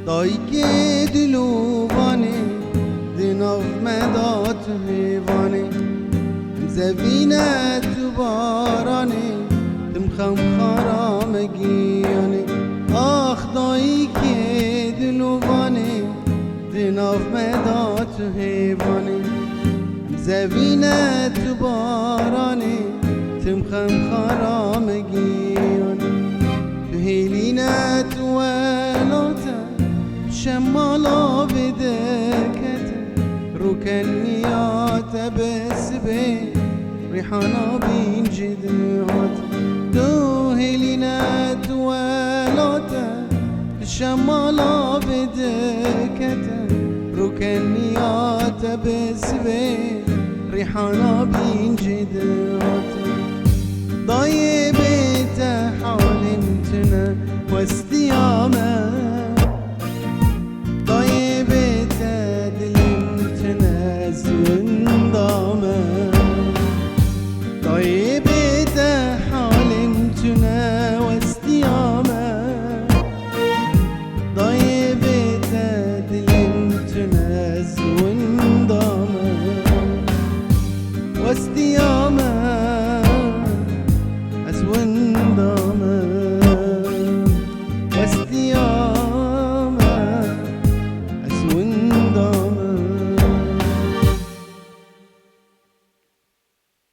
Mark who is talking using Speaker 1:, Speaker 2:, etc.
Speaker 1: دایگه دلوانه دناف مدات هیوانه زوینه تو بارانه تمخم خارام گیانه آخ دایگه دلوانه دناف مدات هیوانه زوینه تو بارانه تمخم خارام گیانه تو هیلینه تو ولاته شمالا بدكته ركنيات بسبي ريحانا بين جدهات دو هلينات ولاته شمالا بدكته ركنيات بسبي ريحانا بين جدهات